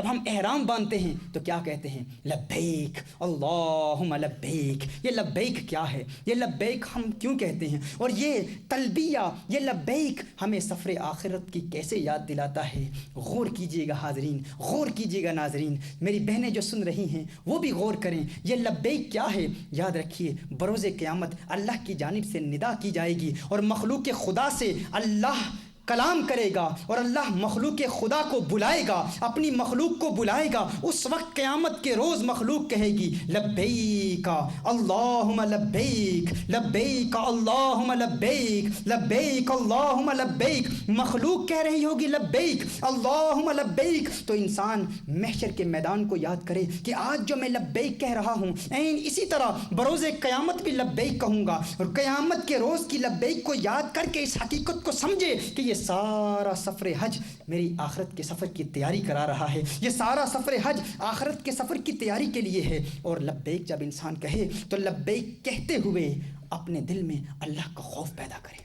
جب ہم احرام باندھتے ہیں تو کیا کہتے ہیں؟ لبیک اللہم لبیک۔ یہ لبیک کیا ہے؟ یہ لبیک ہم کیوں کہتے ہیں؟ اور یہ تلبیہ، یہ لبیک ہمیں سفر آخرت کی کیسے یاد دلاتا ہے؟ غور کیجئے گا حاضرین، غور کیجئے گا ناظرین، میری بہنیں جو سن رہی ہیں وہ بھی غور کریں۔ یہ لبیک کیا ہے؟ یاد رکھیے بروز قیامت اللہ کی جانب سے ندا کی جائے گی اور مخلوق خدا سے اللہ کلام کرے گا اور اللہ مخلوق خدا کو بلائے گا، اپنی مخلوق کو بلائے گا۔ اس وقت قیامت کے روز مخلوق کہے گی لبیک اللہم لبیک، لبیک اللہم لبیک، لبیک اللہم لبیک۔ مخلوق کہہ رہی ہوگی لبیک اللہم لبیک، تو انسان محشر کے میدان کو یاد کرے کہ آج جو میں لبیک کہہ رہا ہوں این اسی طرح بروز قیامت بھی لبیک کہوں گا، اور قیامت کے روز کی لبیک کو یاد کر کے اس حقیقت کو سمجھے کہ یہ سارا سفر حج میری آخرت کے سفر کی تیاری کرا رہا ہے، یہ سارا سفر حج آخرت کے سفر کی تیاری کے لیے ہے۔ اور لبیک جب انسان کہے تو لبیک کہتے ہوئے اپنے دل میں اللہ کا خوف پیدا کرے،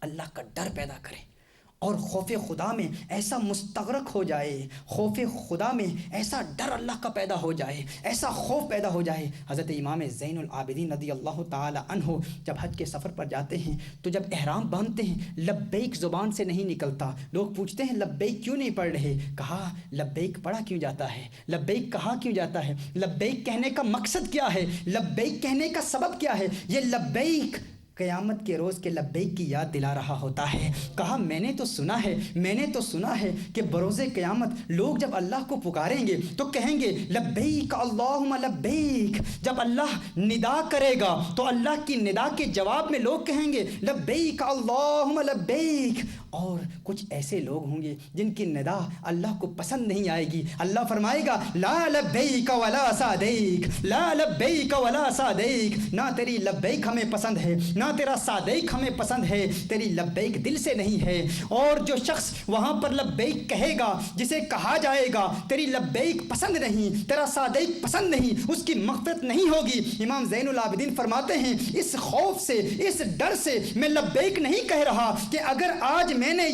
اللہ کا ڈر پیدا کرے، اور خوف خدا میں ایسا مستغرق ہو جائے، خوف خدا میں ایسا ڈر اللہ کا پیدا ہو جائے، ایسا خوف پیدا ہو جائے۔ حضرت امام زین العابدین رضی اللہ تعالی عنہ جب حج کے سفر پر جاتے ہیں تو جب احرام باندھتے ہیں لبیک زبان سے نہیں نکلتا۔ لوگ پوچھتے ہیں لبیک کیوں نہیں پڑھ رہے؟ کہا لبیک پڑھا کیوں جاتا ہے؟ لبیک کہا کیوں جاتا ہے؟ لبیک کہنے کا مقصد کیا ہے؟ لبیک کہنے کا سبب کیا ہے؟ یہ لبیک قیامت کے روز کے لبیک کی یاد دلا رہا ہوتا ہے۔ کہا میں نے تو سنا ہے کہ بروز قیامت لوگ جب اللہ کو پکاریں گے تو کہیں گے لبیک اللہم لبیک۔ جب اللہ ندا کرے گا تو اللہ کی ندا کے جواب میں لوگ کہیں گے لبیک اللہم لبیک۔ اور کچھ ایسے لوگ ہوں گے جن کی ندا اللہ کو پسند نہیں آئے گی، اللہ فرمائے گا لا لبیک ولا صادیک، لا لبیک ولا صادیک، نہ تیری لبیک ہمیں پسند ہے نہ تیرا صادیق ہمیں پسند ہے، تیری لبیک دل سے نہیں ہے۔ اور جو شخص وہاں پر لبیک کہے گا، جسے کہا جائے گا تیری لبیک پسند نہیں، تیرا صادیق پسند نہیں، اس کی مغفرت نہیں ہوگی۔ امام زین العابدین فرماتے ہیں اس خوف سے، اس ڈر سے میں لبیک نہیں کہہ رہا کہ اگر آج میں نے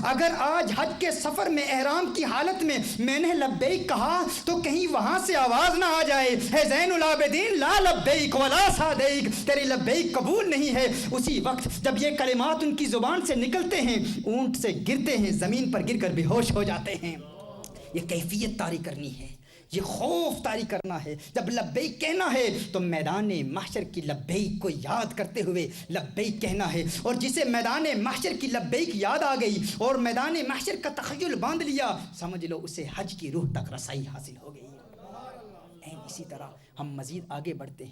اگر آج حج کے سفر میں احرام کی حالت میں میں نے لبیک کہا تو کہیں وہاں سے آواز نہ آ جائے ہے زین العابدین لا لبیک ولا صادیق، تیری لبیک قبول نہیں ہے۔ اسی وقت جب یہ کلمات ان کی زبان سے نکلتے ہیں اونٹ سے گرتے ہیں، زمین پر گر کر بے ہوش ہو جاتے ہیں۔ یہ کیفیت طاری کرنی ہے، یہ خوف طاری کرنا ہے۔ جب لبیک کہنا ہے تو میدان محشر کی لبیک کو یاد کرتے ہوئے لبیک کہنا ہے، اور جسے میدان محشر کی لبیک یاد آ گئی اور میدان محشر کا تخیل باندھ لیا، سمجھ لو اسے حج کی روح تک رسائی حاصل ہو گئی۔ اسی طرح ہم مزید آگے بڑھتے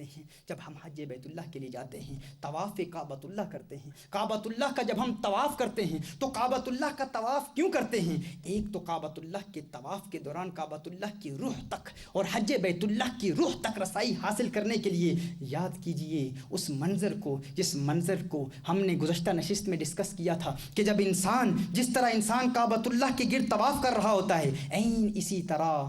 ہیں جب ہم حج بیت اللہ کے لیے جاتے ہیں، طواف کعبۃ اللہ کرتے ہیں۔ کعبۃ اللہ کا جب ہم طواف کرتے ہیں تو کعبۃ اللہ کا طواف کیوں کرتے ہیں؟ ایک تو کعبۃ اللہ کے طواف کے دوران کعبۃ اللہ کی روح تک اور حج بیت اللہ کی روح تک رسائی حاصل کرنے کے لیے یاد کیجئے اس منظر کو، جس منظر کو ہم نے گزشتہ نشست میں ڈسکس کیا تھا کہ جب جس طرح انسان کعبۃ اللہ کے گرد طواف کر رہا ہوتا ہے، عین اسی طرح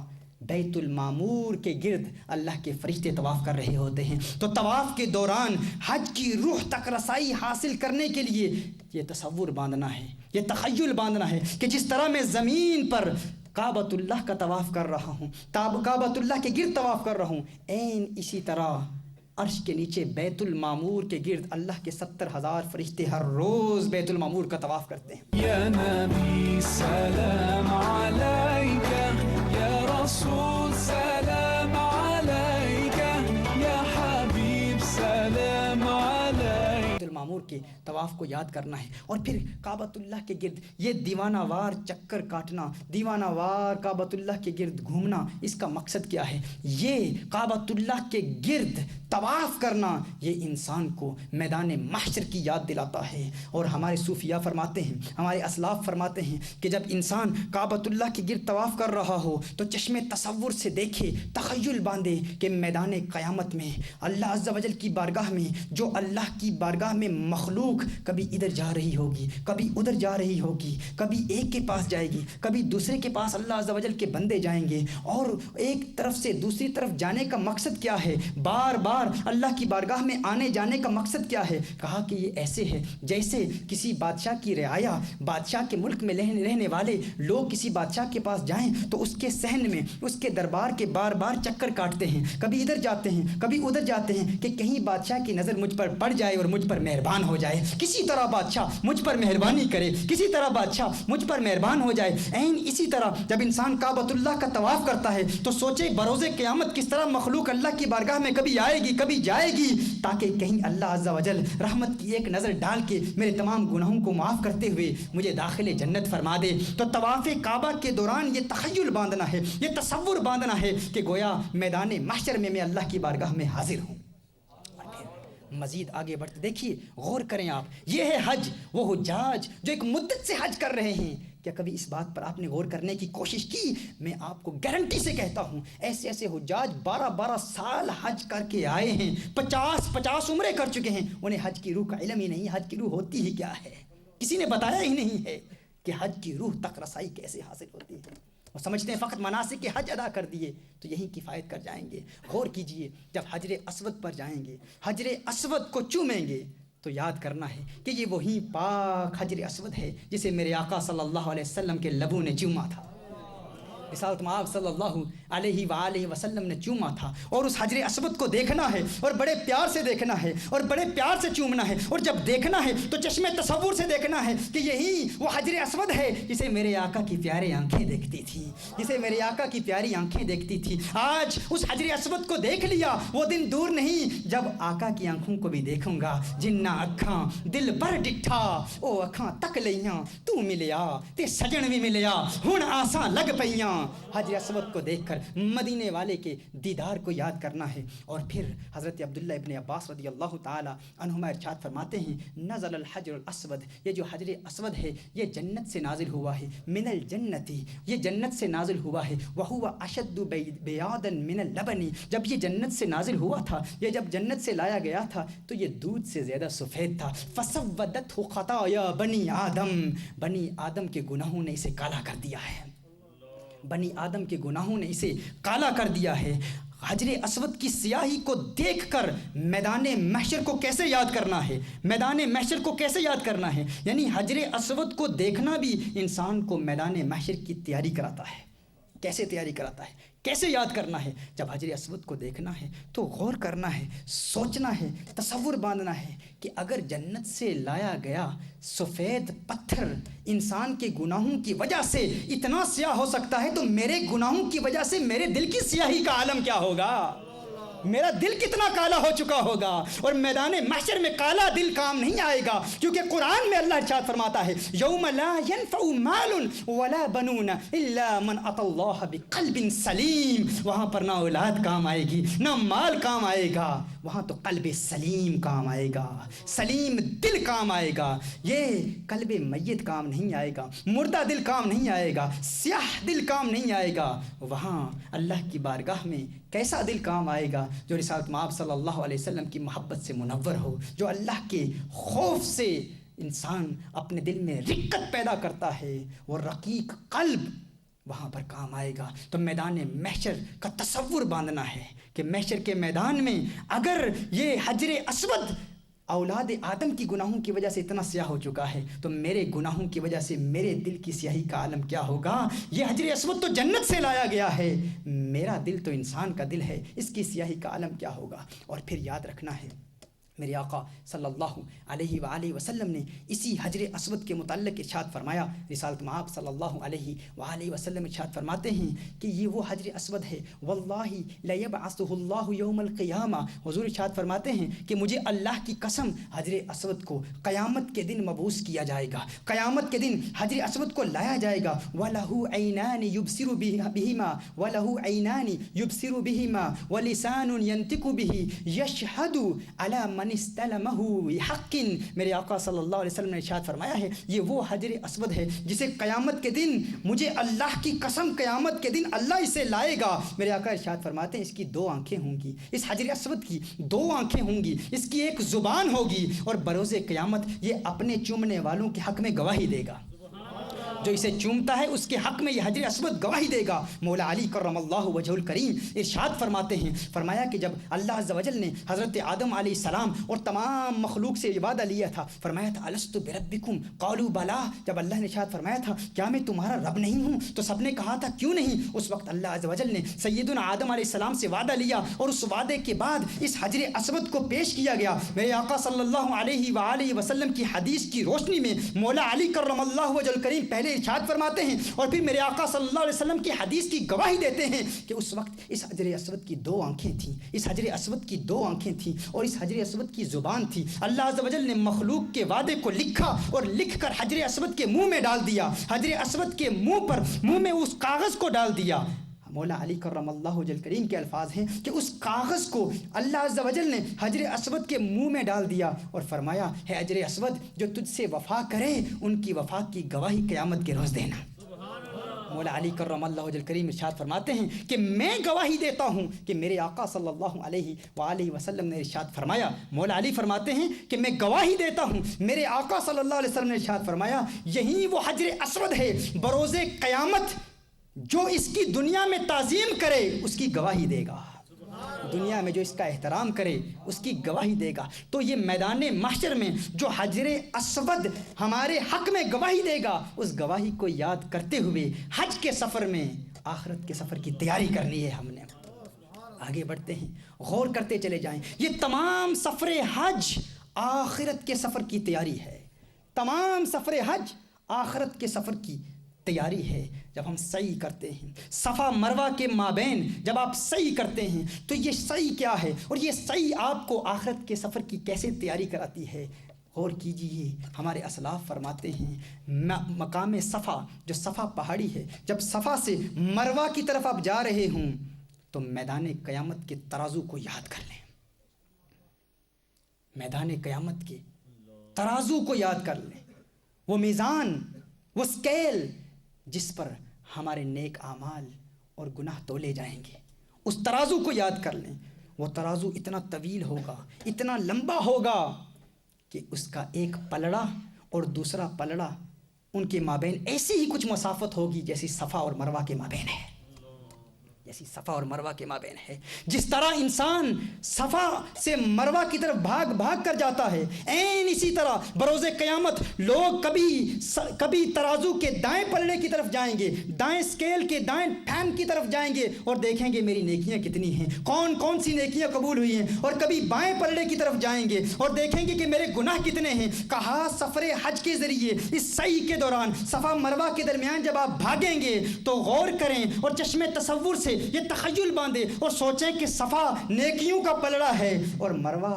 بیت المعمور کے گرد اللہ کے فرشتے طواف کر رہے ہوتے ہیں۔ تو طواف کے دوران حج کی روح تک رسائی حاصل کرنے کے لیے یہ تصور باندھنا ہے، یہ تخیل باندھنا ہے کہ جس طرح میں زمین پر کعبۃ اللہ کا طواف کر رہا ہوں، کعبۃ اللہ کے گرد طواف کر رہا ہوں، عین اسی طرح عرش کے نیچے بیت المعمور کے گرد اللہ کے 70,000 فرشتے ہر روز بیت المعمور کا طواف کرتے ہیں۔ یا نبی سلام علیکہ، یا رسول سلام علیکہ، یا حبیب سلام علیکہ۔ بیت المعمور کے طواف کو یاد کرنا ہے، اور پھر کعبۃ اللہ کے گرد یہ دیوانہ وار چکر کاٹنا، دیوانہ وار کعبۃ اللہ کے گرد گھومنا، اس کا مقصد کیا ہے؟ یہ کعبۃ اللہ کے گرد طواف کرنا یہ انسان کو میدان محشر کی یاد دلاتا ہے۔ اور ہمارے صوفیاء فرماتے ہیں، ہمارے اسلاف فرماتے ہیں کہ جب انسان کعبۃ اللہ کے گرد طواف کر رہا ہو تو چشم تصور سے دیکھے، تخیل باندھے کہ میدان قیامت میں اللہ عز و جل کی بارگاہ میں جو اللہ کی بارگاہ میں مخلوق کبھی ادھر جا رہی ہوگی، کبھی ادھر جا رہی ہوگی، کبھی ایک کے پاس جائے گی، کبھی دوسرے کے پاس اللہ عز و جل کے بندے جائیں گے، اور ایک طرف سے دوسری طرف جانے کا مقصد کیا ہے؟ بار بار اللہ کی بارگاہ میں آنے جانے کا مقصد کیا ہے؟ کہا کہ یہ ایسے ہے جیسے کسی بادشاہ کی رعایا، بادشاہ کے ملک میں رہنے والے لوگ کسی بادشاہ کے پاس جائیں تو اس کے صحن میں، اس کے دربار کے بار بار چکر کاٹتے ہیں، کبھی ادھر جاتے ہیں کبھی ادھر جاتے ہیں کہ کہیں بادشاہ کی نظر مجھ پر پڑ جائے اور مجھ پر مہربان ہو جائے، کسی طرح بادشاہ مجھ پر مہربانی کرے، کسی طرح بادشاہ مجھ پر مہربان ہو جائے۔ عین اسی طرح جب انسان کعبۃ اللہ کا طواف کرتا ہے تو سوچے بروز قیامت کس طرح مخلوق اللہ کی بارگاہ میں کبھی آئے گی کبھی جائے گی، تاکہ کہیں اللہ عز و جل رحمت کی ایک نظر ڈال کے میرے تمام گناہوں کو معاف کرتے ہوئے مجھے داخل جنت فرما دے۔ تو طواف کعبہ کے دوران یہ تخیل باندھنا ہے، یہ تصور باندھنا ہے کہ گویا میدان محشر میں اللہ کی بارگاہ میں حاضر ہوں۔ اور پھر مزید آگے بڑھتے دیکھیے، غور کریں آپ، یہ ہے حج، وہ حجاج جو ایک مدت سے حج کر رہے ہیں۔ کیا کبھی اس بات پر آپ نے غور کرنے کی کوشش کی؟ میں آپ کو گارنٹی سے کہتا ہوں ایسے ایسے حجاج 12 سال حج کر کے آئے ہیں، 50 عمریں کر چکے ہیں، انہیں حج کی روح کا علم ہی نہیں، حج کی روح ہوتی ہی کیا ہے، کسی نے بتایا ہی نہیں ہے کہ حج کی روح تک رسائی کیسے حاصل ہوتی ہے۔ وہ سمجھتے ہیں فقط مناسک کے حج ادا کر دیے تو یہی کفایت کر جائیں گے۔ غور کیجئے، جب حجر اسود پر جائیں گے، حجر اسود کو چومیں گے تو یاد کرنا ہے کہ یہ وہی پاک حجر اسود ہے جسے میرے آقا صلی اللہ علیہ وسلم کے لبوں نے چوما تھا، رسالت مآب صلی اللہ علیہ وآلہ وسلم نے چوما تھا۔ اور اس حجر اسود کو دیکھنا ہے اور بڑے پیار سے دیکھنا ہے اور بڑے پیار سے چومنا ہے، اور جب دیکھنا ہے تو چشم تصور سے دیکھنا ہے کہ یہی وہ حجر اسود ہے جسے میرے آقا کی پیاری آنکھیں دیکھتی تھی، جسے میرے آقا کی پیاری آنکھیں دیکھتی تھی۔ آج اس حجر اسود کو دیکھ لیا، وہ دن دور نہیں جب آقا کی آنکھوں کو بھی دیکھوں گا۔ جنہ اکھاں دل بر ڈٹھا او اکھاں تک لیاں، تو ملیا تے سجن بھی ملیا، ہن آساں لگ پیاں۔ حجر اسود کو دیکھ کر مدینے والے کے دیدار کو یاد کرنا ہے۔ اور پھر حضرت عبداللہ ابن عباس رضی اللہ تعالی عنہما ارشاد فرماتے ہیں، نزل الحجر الاسود، یہ جو حجر اسود ہے یہ جنت سے نازل ہوا ہے، من الجنتی، یہ جنت سے نازل ہوا ہے، وہو اشد بیاضا من اللبن، جب یہ جنت سے نازل ہوا تھا، یہ جب جنت سے لایا گیا تھا تو یہ دودھ سے زیادہ سفید تھا۔ فسودتہ خطایا بنی آدم، بنی آدم کے گناہوں نے اسے کالا کر دیا ہے، بنی آدم کے گناہوں نے اسے کالا کر دیا ہے۔ حجر اسود کی سیاہی کو دیکھ کر میدان محشر کو کیسے یاد کرنا ہے، میدان محشر کو کیسے یاد کرنا ہے، یعنی حجر اسود کو دیکھنا بھی انسان کو میدان محشر کی تیاری کراتا ہے۔ کیسے تیاری کراتا ہے، کیسے یاد کرنا ہے؟ جب حجر اسود کو دیکھنا ہے تو غور کرنا ہے، سوچنا ہے، تصور باندھنا ہے کہ اگر جنت سے لایا گیا سفید پتھر انسان کے گناہوں کی وجہ سے اتنا سیاہ ہو سکتا ہے تو میرے گناہوں کی وجہ سے میرے دل کی سیاہی کا عالم کیا ہوگا، میرا دل کتنا کالا ہو چکا ہوگا۔ اور میدان محشر میں کالا دل کام نہیں آئے گا، کیونکہ قرآن میں اللہ ارشاد فرماتا ہے، یوم لا ينفع مال ولا بنون الا من اتى الله بقلب سلیم، وہاں پر نہ اولاد کام آئے گی نہ مال کام آئے گا، وہاں تو قلب سلیم کام آئے گا، سلیم دل کام آئے گا۔ یہ قلب میت کام نہیں آئے گا، مردہ دل کام نہیں آئے گا، سیاہ دل کام نہیں آئے گا۔ وہاں اللہ کی بارگاہ میں کیسا دل کام آئے گا؟ جو رسالت مآب صلی اللہ علیہ وسلم کی محبت سے منور ہو، جو اللہ کے خوف سے انسان اپنے دل میں رقت پیدا کرتا ہے، وہ رقیق قلب وہاں پر کام آئے گا۔ تو میدان محشر کا تصور باندھنا ہے کہ محشر کے میدان میں اگر یہ حجر اسود اولاد آدم کی گناہوں کی وجہ سے اتنا سیاہ ہو چکا ہے تو میرے گناہوں کی وجہ سے میرے دل کی سیاہی کا عالم کیا ہوگا۔ یہ حجر اسود تو جنت سے لایا گیا ہے، میرا دل تو انسان کا دل ہے، اس کی سیاہی کا عالم کیا ہوگا۔ اور پھر یاد رکھنا ہے میرے آقا صلی اللہ علیہ وآلہ وسلم نے اسی حجر اسود کے متعلق ارشاد فرمایا، رسالت مآب صلی اللہ علیہ وآلہ وسلم ارشاد فرماتے ہیں کہ یہ وہ حجر اسود ہے، واللہ لیبعثہ اللہ یوم القیامہ، حضور ارشاد فرماتے ہیں کہ مجھے اللہ کی قسم حجر اسود کو قیامت کے دن مبعوث کیا جائے گا، قیامت کے دن حجر اسود کو لایا جائے گا۔ وَلَهُ عَيْنَانِ يُبْصِرُ بِهِمَا وَلَهُ عَيْنَانِ يُبْصِرُ بِهِمَا وَلِسَانٌ يَنْطِقُ بِهِ يَشْهَدُ عَلَى من استلمہ بحق، میرے آقا صلی اللہ علیہ وسلم نے ارشاد فرمایا ہے یہ وہ حجر اسود ہے جسے قیامت کے دن، مجھے اللہ کی قسم قیامت کے دن اللہ اسے لائے گا۔ میرے آقا ارشاد فرماتے ہیں اس کی 2 آنکھیں ہوں گی، اس حجر اسود کی 2 آنکھیں ہوں گی، اس کی ایک زبان ہوگی، اور بروز قیامت یہ اپنے چومنے والوں کے حق میں گواہی دے گا۔ جو اسے چومتا ہے اس کے حق میں یہ حجر اسود گواہی دے گا۔ مولا علی کرم اللہ وجہ الکریم ارشاد فرماتے ہیں، فرمایا کہ جب اللہ عز و جل نے حضرت آدم علیہ السلام اور تمام مخلوق سے وعدہ لیا تھا، فرمایا تھا الست بربکم قالوا بلا، جب اللہ نے ارشاد فرمایا تھا کیا میں تمہارا رب نہیں ہوں، تو سب نے کہا تھا کیوں نہیں۔ اس وقت اللہ عز و جل نے سیدنا آدم علیہ السلام سے وعدہ لیا، اور اس وعدے کے بعد اس حجر اسود کو پیش کیا گیا۔ میرے آقا صلی اللہ علیہ وآلہ وسلم کی حدیث کی روشنی میں مولا علی کرم اللہ وجہ الکریم پہلے ارشاد فرماتے ہیں، اور پھر میرے آقا صلی اللہ علیہ وسلم کی حدیث کی گواہی دیتے ہیں کہ اس وقت اس حجر اسود کی 2 آنکھیں تھیں، اس حجر اسود کی 2 آنکھیں تھیں، اور اس حجر اسود کی زبان تھی۔ اللہ عز و جل نے مخلوق کے وعدے کو لکھا اور لکھ کر حجر اسود کے منہ میں ڈال دیا، حجر اسود کے منہ میں اس کاغذ کو ڈال دیا۔ مولا علی کرم اللہ وجہ الکریم کے الفاظ ہیں کہ اس کاغذ کو اللہ عز و جل نے حجر اسود کے منہ میں ڈال دیا اور فرمایا ہے حجر اسود جو تجھ سے وفا کرے ان کی وفا کی گواہی قیامت کے روز دینا۔ مولا علی کرم اللہ وجہ الکریم ارشاد فرماتے ہیں کہ میں گواہی دیتا ہوں کہ میرے آقا صلی اللہ علیہ وآلہ وسلم نے ارشاد فرمایا، مولا علی فرماتے ہیں کہ میں گواہی دیتا ہوں میرے آقا صلی اللہ علیہ وسلم نے ارشاد فرمایا یہی وہ حجر اسود ہے بروز قیامت جو اس کی دنیا میں تعظیم کرے اس کی گواہی دے گا، دنیا میں جو اس کا احترام کرے اس کی گواہی دے گا۔ تو یہ میدان محشر میں جو حجر اسود ہمارے حق میں گواہی دے گا، اس گواہی کو یاد کرتے ہوئے حج کے سفر میں آخرت کے سفر کی تیاری کرنی ہے۔ ہم نے آگے بڑھتے ہیں، غور کرتے چلے جائیں، یہ تمام سفر حج آخرت کے سفر کی تیاری ہے، تمام سفر حج آخرت کے سفر کی تیاری ہے۔ جب ہم سعی کرتے ہیں صفا مروہ کے مابین، جب آپ سعی کرتے ہیں تو یہ سعی کیا ہے، اور یہ سعی آپ کو آخرت کے سفر کی کیسے تیاری کراتی ہے۔ غور کیجئے، ہمارے اسلاف فرماتے ہیں مقام صفا، جو صفا پہاڑی ہے، جب صفا سے مروہ کی طرف آپ جا رہے ہوں تو میدان قیامت کے ترازو کو یاد کر لیں، میدان قیامت کے ترازو کو یاد کر لیں، وہ میزان، وہ اسکیل جس پر ہمارے نیک اعمال اور گناہ تولے جائیں گے، اس ترازو کو یاد کر لیں۔ وہ ترازو اتنا طویل ہوگا، اتنا لمبا ہوگا کہ اس کا ایک پلڑا اور دوسرا پلڑا ان کے مابین ایسی ہی کچھ مسافت ہوگی جیسی صفا اور مروہ کے مابین ہے، جیسی صفا اور مروہ کے مابین ہے۔ جس طرح انسان صفا سے مروہ کی طرف بھاگ کر جاتا ہے، عین اسی طرح بروز قیامت لوگ کبھی ترازو کے دائیں پلڑے کی طرف جائیں گے، دائیں اسکیل کے دائیں پھین کی طرف جائیں گے اور دیکھیں گے میری نیکیاں کتنی ہیں، کون کون سی نیکیاں قبول ہوئی ہیں، اور کبھی بائیں پلڑے کی طرف جائیں گے اور دیکھیں گے کہ میرے گناہ کتنے ہیں۔ کہا سفر حج کے ذریعے اس سعی کے دوران صفا مروہ کے درمیان جب آپ بھاگیں گے تو غور کریں اور چشم تصور سے یہ تخیل باندھے اور سوچیں کہ صفا نیکیوں کا پلڑا ہے اور مروہ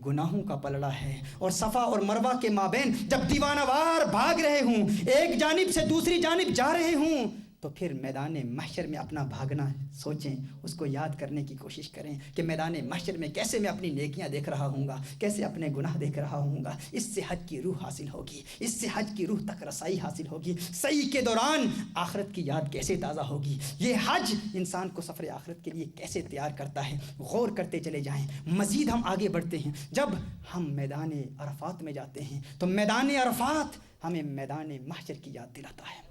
گناہوں کا پلڑا ہے، اور صفا اور مروہ کے مابین جب دیوانہ وار بھاگ رہے ہوں، ایک جانب سے دوسری جانب جا رہے ہوں، تو پھر میدان محشر میں اپنا بھاگنا سوچیں، اس کو یاد کرنے کی کوشش کریں کہ میدان محشر میں کیسے میں اپنی نیکیاں دیکھ رہا ہوں گا، کیسے اپنے گناہ دیکھ رہا ہوں گا۔ اس سے حج کی روح حاصل ہوگی، اس سے حج کی روح تک رسائی حاصل ہوگی۔ سعی کے دوران آخرت کی یاد کیسے تازہ ہوگی، یہ حج انسان کو سفر آخرت کے لیے کیسے تیار کرتا ہے۔ غور کرتے چلے جائیں، مزید ہم آگے بڑھتے ہیں۔ جب ہم میدان عرفات میں جاتے ہیں تو میدان عرفات ہمیں میدان محشر کی یاد دلاتا ہے۔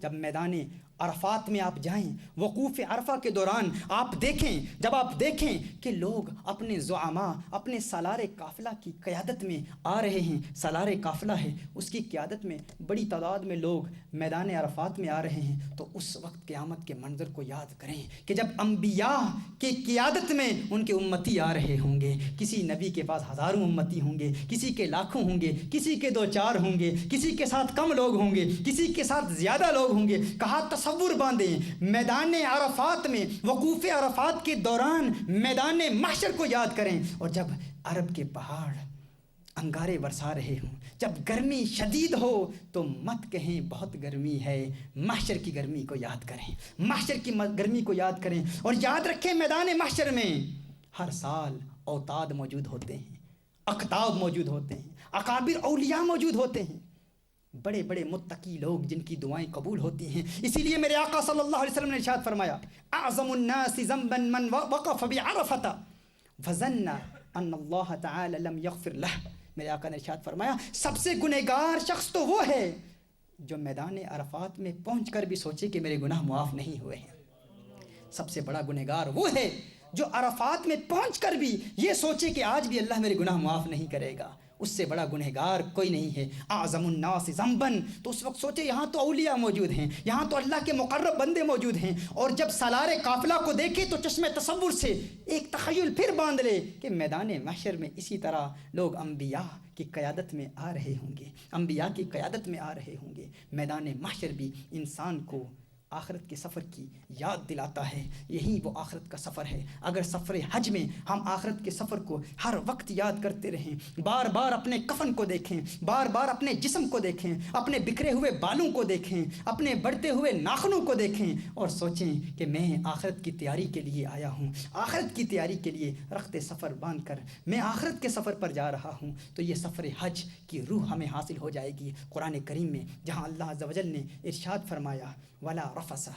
جب میدان عرفات میں آپ جائیں، وقوف عرفہ کے دوران آپ دیکھیں، جب آپ دیکھیں کہ لوگ اپنے زعماء، اپنے سالار قافلہ کی قیادت میں آ رہے ہیں، سالار قافلہ ہے اس کی قیادت میں بڑی تعداد میں لوگ میدان عرفات میں آ رہے ہیں، تو اس وقت قیامت کے منظر کو یاد کریں کہ جب انبیاء کی قیادت میں ان کے امتی آ رہے ہوں گے، کسی نبی کے پاس ہزاروں امتی ہوں گے، کسی کے لاکھوں ہوں گے، کسی کے 2-4 ہوں گے، کسی کے ساتھ کم لوگ ہوں گے، کسی کے ساتھ زیادہ لوگ ہوں گے۔ کہا تصور باندھیں میدان عرفات میں، وقوف عرفات کے دوران میدان محشر کو یاد کریں، اور جب عرب کے پہاڑ انگارے برسا رہے ہوں، جب گرمی شدید ہو تو مت کہیں بہت گرمی ہے، محشر کی گرمی کو یاد کریں، محشر کی گرمی کو یاد کریں، اور یاد رکھیں میدان محشر میں ہر سال اوتاد موجود ہوتے ہیں، اقطاب موجود ہوتے ہیں، اکابر اولیاء موجود ہوتے ہیں، بڑے بڑے متقی لوگ جن کی دعائیں قبول ہوتی ہیں۔ اسی لیے میرے آقا صلی اللہ علیہ وسلم نے ارشاد فرمایا اعظم الناس ذنبا من وقف بعرفۃ فظن ان اللہ تعالی لم یغفر لہ۔ میرے آقا نے ارشاد فرمایا سب سے گنہگار شخص تو وہ ہے جو میدان عرفات میں پہنچ کر بھی سوچے کہ میرے گناہ معاف نہیں ہوئے ہیں۔ سب سے بڑا گنہگار وہ ہے جو عرفات میں پہنچ کر بھی یہ سوچے کہ آج بھی اللہ میرے گناہ معاف نہیں کرے گا۔ اس سے بڑا گنہگار کوئی نہیں ہے۔ اعظم الناس ذنبا، تو اس وقت سوچے یہاں تو اولیاء موجود ہیں، یہاں تو اللہ کے مقرب بندے موجود ہیں، اور جب سالار قافلہ کو دیکھے تو چشمے تصور سے ایک تخیل پھر باندھ لے کہ میدان محشر میں اسی طرح لوگ انبیاء کی قیادت میں آ رہے ہوں گے، انبیاء کی قیادت میں آ رہے ہوں گے۔ میدان محشر بھی انسان کو آخرت کے سفر کی یاد دلاتا ہے۔ یہی وہ آخرت کا سفر ہے۔ اگر سفر حج میں ہم آخرت کے سفر کو ہر وقت یاد کرتے رہیں، بار بار اپنے کفن کو دیکھیں، بار بار اپنے جسم کو دیکھیں، اپنے بکھرے ہوئے بالوں کو دیکھیں، اپنے بڑھتے ہوئے ناخنوں کو دیکھیں اور سوچیں کہ میں آخرت کی تیاری کے لیے آیا ہوں، آخرت کی تیاری کے لیے رخت سفر باندھ کر میں آخرت کے سفر پر جا رہا ہوں، تو یہ سفر حج کی روح ہمیں حاصل ہو جائے گی۔ قرآن کریم میں جہاں اللہ عز و جل نے ارشاد فرمایا ولا رفث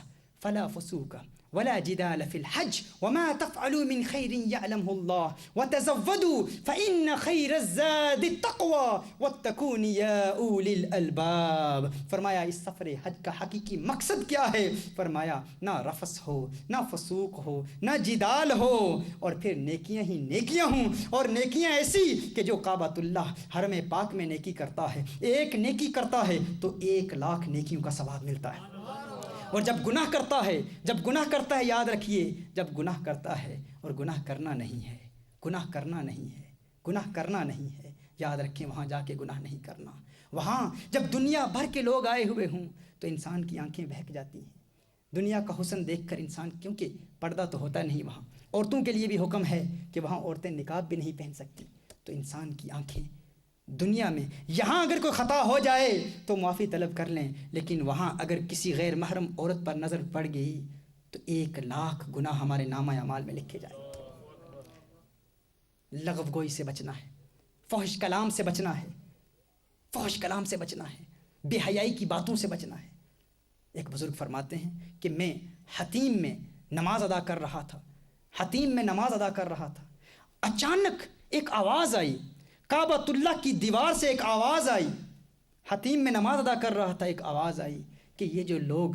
فلا فسوق ولا جدال في الحج وما تفعلوا من خير يعلمه الله وتزودوا فإن خير الزاد التقوى واتقون يا أولي الألباب۔ فرمایا اس سفر حج کا حقیقی مقصد کیا ہے؟ فرمایا نہ رفث ہو، نہ فسوق ہو، نہ جدال ہو، اور پھر نیکیاں ہی نیکیاں ہوں، اور نیکیاں ایسی کہ جو کعبۃ اللہ حرم پاک میں نیکی کرتا ہے، ایک نیکی کرتا ہے تو 1,00,000 نیکیوں کا ثواب ملتا ہے۔ اور جب گناہ کرتا ہے یاد رکھیے، جب گناہ کرتا ہے اور گناہ کرنا نہیں ہے، گناہ کرنا نہیں ہے، یاد رکھیں وہاں جا کے گناہ نہیں کرنا۔ وہاں جب دنیا بھر کے لوگ آئے ہوئے ہوں تو انسان کی آنکھیں بہک جاتی ہیں دنیا کا حسن دیکھ کر انسان، کیونکہ پردہ تو ہوتا نہیں وہاں، عورتوں کے لیے بھی حکم ہے کہ وہاں عورتیں نقاب بھی نہیں پہن سکتی، تو انسان کی آنکھیں دنیا میں یہاں اگر کوئی خطا ہو جائے تو معافی طلب کر لیں، لیکن وہاں اگر کسی غیر محرم عورت پر نظر پڑ گئی تو 1,00,000 گناہ ہمارے نامہ اعمال میں لکھے جائیں۔ لغو گوئی سے بچنا ہے، فحش کلام سے بچنا ہے، بے حیائی کی باتوں سے بچنا ہے۔ ایک بزرگ فرماتے ہیں کہ میں حتیم میں نماز ادا کر رہا تھا، اچانک ایک آواز آئی، کعبۃ اللہ کی دیوار سے ایک آواز آئی، حتیم میں نماز ادا کر رہا تھا، ایک آواز آئی کہ یہ جو لوگ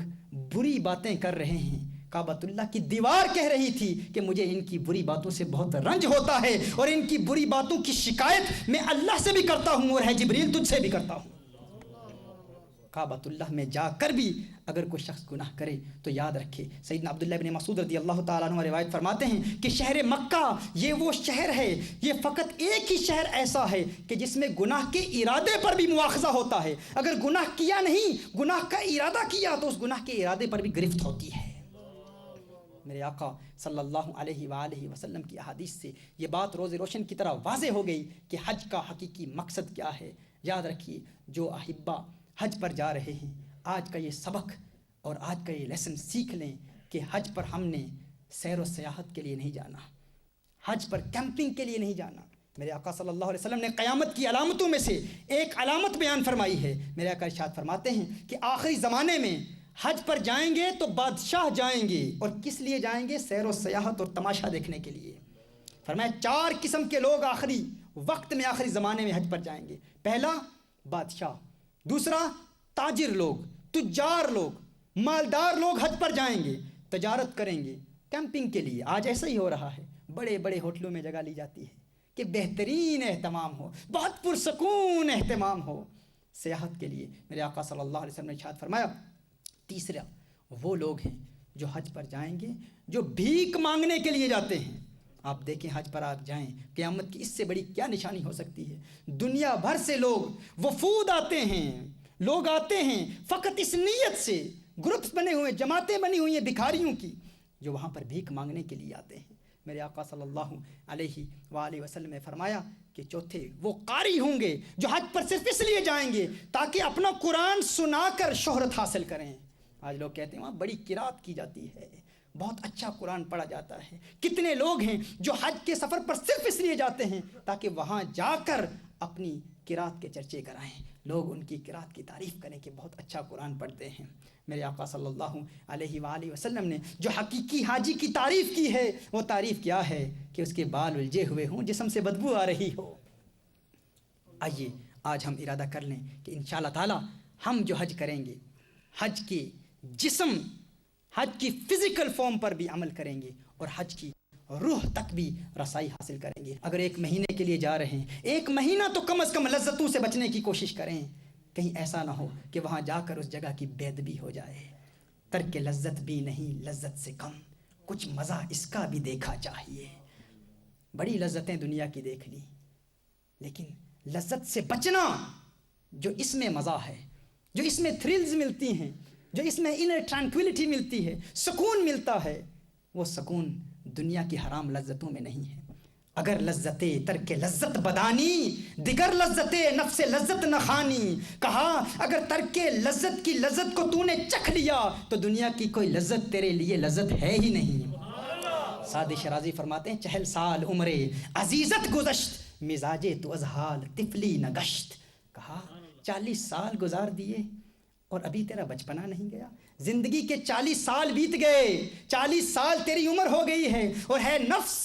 بری باتیں کر رہے ہیں، کعبۃ اللہ کی دیوار کہہ رہی تھی کہ مجھے ان کی بری باتوں سے بہت رنج ہوتا ہے، اور ان کی بری باتوں کی شکایت میں اللہ سے بھی کرتا ہوں اور ہے جبریل تجھ سے بھی کرتا ہوں۔ کعبۃ اللہ میں جا کر بھی اگر کوئی شخص گناہ کرے تو یاد رکھے، سیدنا عبداللہ بن مسعود رضی اللہ تعالیٰ عنہ روایت فرماتے ہیں کہ شہر مکہ یہ وہ شہر ہے، یہ فقط ایک ہی شہر ایسا ہے کہ جس میں گناہ کے ارادے پر بھی مواخذہ ہوتا ہے۔ اگر گناہ کیا نہیں، گناہ کا ارادہ کیا تو اس گناہ کے ارادے پر بھی گرفت ہوتی ہے۔ میرے آقا صلی اللہ علیہ وآلہ وسلم کی احادیث سے یہ بات روز روشن کی طرح واضح ہو گئی کہ حج کا حقیقی مقصد کیا ہے۔ یاد رکھیے، جو احبہ حج پر جا رہے ہیں، آج کا یہ سبق اور آج کا یہ لیسن سیکھ لیں کہ حج پر ہم نے سیر و سیاحت کے لیے نہیں جانا، حج پر کیمپنگ کے لیے نہیں جانا۔ میرے آقا صلی اللہ علیہ وسلم نے قیامت کی علامتوں میں سے ایک علامت بیان فرمائی ہے۔ میرے آقا ارشاد فرماتے ہیں کہ آخری زمانے میں حج پر جائیں گے تو بادشاہ جائیں گے، اور کس لیے جائیں گے؟ سیر و سیاحت اور تماشا دیکھنے کے لیے۔ فرمایا 4 قسم کے لوگ آخری وقت میں، آخری زمانے میں حج پر جائیں گے۔ پہلا بادشاہ، دوسرا تاجر لوگ، تجار لوگ، مالدار لوگ حج پر جائیں گے، تجارت کریں گے، کیمپنگ کے لیے۔ آج ایسا ہی ہو رہا ہے، بڑے بڑے ہوٹلوں میں جگہ لی جاتی ہے کہ بہترین اہتمام ہو، بہت پرسکون اہتمام ہو سیاحت کے لیے۔ میرے آقا صلی اللہ علیہ وسلم نے ارشاد فرمایا تیسرا وہ لوگ ہیں جو حج پر جائیں گے جو بھیک مانگنے کے لیے جاتے ہیں۔ آپ دیکھیں حج پر آپ جائیں، قیامت کی اس سے بڑی کیا نشانی ہو سکتی ہے؟ دنیا بھر سے لوگ وفود آتے ہیں، لوگ آتے ہیں فقط اس نیت سے، گروپس بنے ہوئے، جماعتیں بنی ہوئی ہیں بھکاریوں کی، جو وہاں پر بھیک مانگنے کے لیے آتے ہیں۔ میرے آقا صلی اللہ علیہ وآلہ وسلم نے فرمایا کہ چوتھے وہ قاری ہوں گے جو حج پر صرف اس لیے جائیں گے تاکہ اپنا قرآن سنا کر شہرت حاصل کریں۔ آج لوگ کہتے ہیں وہاں بڑی قرات کی جاتی ہے، بہت اچھا قرآن پڑھا جاتا ہے. کتنے لوگ ہیں جو حج کے سفر پر صرف اس لیے جاتے ہیں تاکہ وہاں جا کر اپنی قرات کے چرچے کرائیں, لوگ ان کی قرات کی تعریف کریں کہ بہت اچھا قرآن پڑھتے ہیں. میرے آقا صلی اللہ علیہ وآلہ وسلم نے جو حقیقی حاجی کی تعریف کی ہے وہ تعریف کیا ہے کہ اس کے بال الجھے ہوئے ہوں, جسم سے بدبو آ رہی ہو. آئیے آج ہم ارادہ کر لیں کہ انشاءاللہ تعالی ہم جو حج کریں گے, حج کے جسم, حج کی فزیکل فارم پر بھی عمل کریں گے اور حج کی روح تک بھی رسائی حاصل کریں گے. اگر 1 مہینے کے لیے جا رہے ہیں, 1 مہینہ تو کم از کم لذتوں سے بچنے کی کوشش کریں. کہیں ایسا نہ ہو کہ وہاں جا کر اس جگہ کی بے ادبی ہو جائے. ترک لذت بھی نہیں لذت سے کم, کچھ مزہ اس کا بھی دیکھا چاہیے. بڑی لذتیں دنیا کی دیکھ لی, لیکن لذت سے بچنا, جو اس میں مزہ ہے, جو اس میں تھرلز ملتی ہیں, جو اس میں انر ٹرانکویلٹی ملتی ہے, سکون ملتا ہے, وہ سکون دنیا کی حرام لذتوں میں نہیں ہے. اگر لذت ترک لذت بدانی, دیگر لذت نفس لذت نہ خانی. کہا اگر ترک لذت کی لذت کو تو نے چکھ لیا تو دنیا کی کوئی لذت تیرے لیے لذت ہے ہی نہیں. سعدی شرازی فرماتے ہیں 40 سال عمر عزیزت گزشت, مزاجے تو از حال طفلی نہ گشت. کہا 40 سال گزار دیے اور ابھی تیرا بچپنا نہیں گیا. زندگی کے 40 سال بیت گئے, 40 سال تیری عمر ہو گئی ہے, اور ہے نفس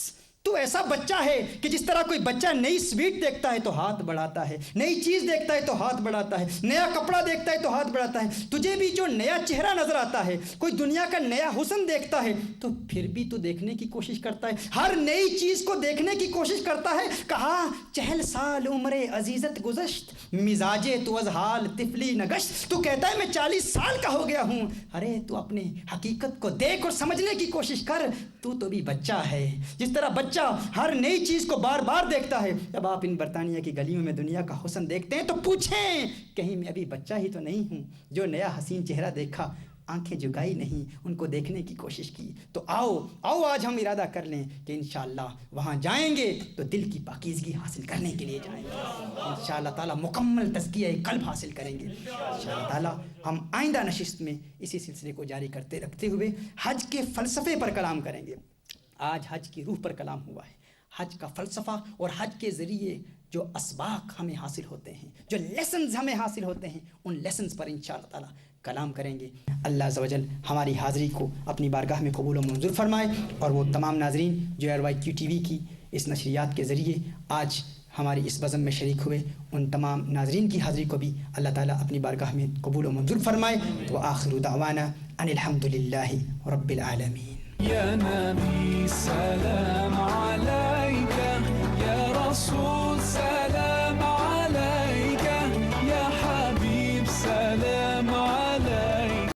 تو ایسا بچہ ہے کہ جس طرح کوئی بچہ نئی سویٹ دیکھتا ہے تو ہاتھ بڑھاتا ہے, نئی چیز دیکھتا ہے تو ہاتھ بڑھاتا ہے, نیا کپڑا دیکھتا ہے تو ہاتھ بڑھاتا ہے. تجھے بھی جو نیا چہرہ نظر آتا ہے, کوئی دنیا کا نیا حسن دیکھتا ہے تو پھر بھی تو دیکھنے کی کوشش کرتا ہے, ہر نئی چیز کو دیکھنے کی کوشش کرتا ہے. کہا 40 سال عمر عزیزت گزشت, مزاجے تو از حال طفلی نہ گشت. تو کہتا ہے میں 40 سال کا ہو گیا ہوں. ارے تو اپنے حقیقت کو دیکھ اور سمجھنے کی کوشش کر, تو بھی بچہ ہے. جس طرح بچہ ہر نئی چیز کو بار بار دیکھتا ہے. جب آپ ان برطانیہ کی گلیوں میں دنیا کا حسن دیکھتے ہیں تو پوچھیں کہیں میں ابھی بچہ ہی تو نہیں ہوں جو نیا حسین چہرہ دیکھا, آنکھیں جھگائی نہیں, ان کو دیکھنے کی کوشش کی. تو آؤ آج ہم ارادہ کر لیں کہ انشاءاللہ وہاں جائیں گے تو دل کی پاکیزگی حاصل کرنے کے لیے جائیں گے. انشاءاللہ تعالی مکمل تزکیہ قلب حاصل کریں گے. انشاءاللہ تعالی ہم آئندہ نشست میں اسی سلسلے کو جاری رکھتے ہوئے حج کے فلسفے پر کلام کریں گے. آج حج کی روح پر کلام ہوا ہے. حج کا فلسفہ اور حج کے ذریعے جو اسباق ہمیں حاصل ہوتے ہیں, جو لیسنز ہمیں حاصل ہوتے ہیں, ان لیسنز پر انشاءاللہ تعالی کلام کریں گے. اللہ عز و جل ہماری حاضری کو اپنی بارگاہ میں قبول و منظور فرمائے, اور وہ تمام ناظرین جو RYQ TV کی اس نشریات کے ذریعے آج ہماری اس بزم میں شریک ہوئے, ان تمام ناظرین کی حاضری کو بھی اللہ تعالیٰ اپنی بارگاہ میں قبول و منظور فرمائے. وآخر دعوانا ان الحمد للہ رب العالمین. يا نبي سلام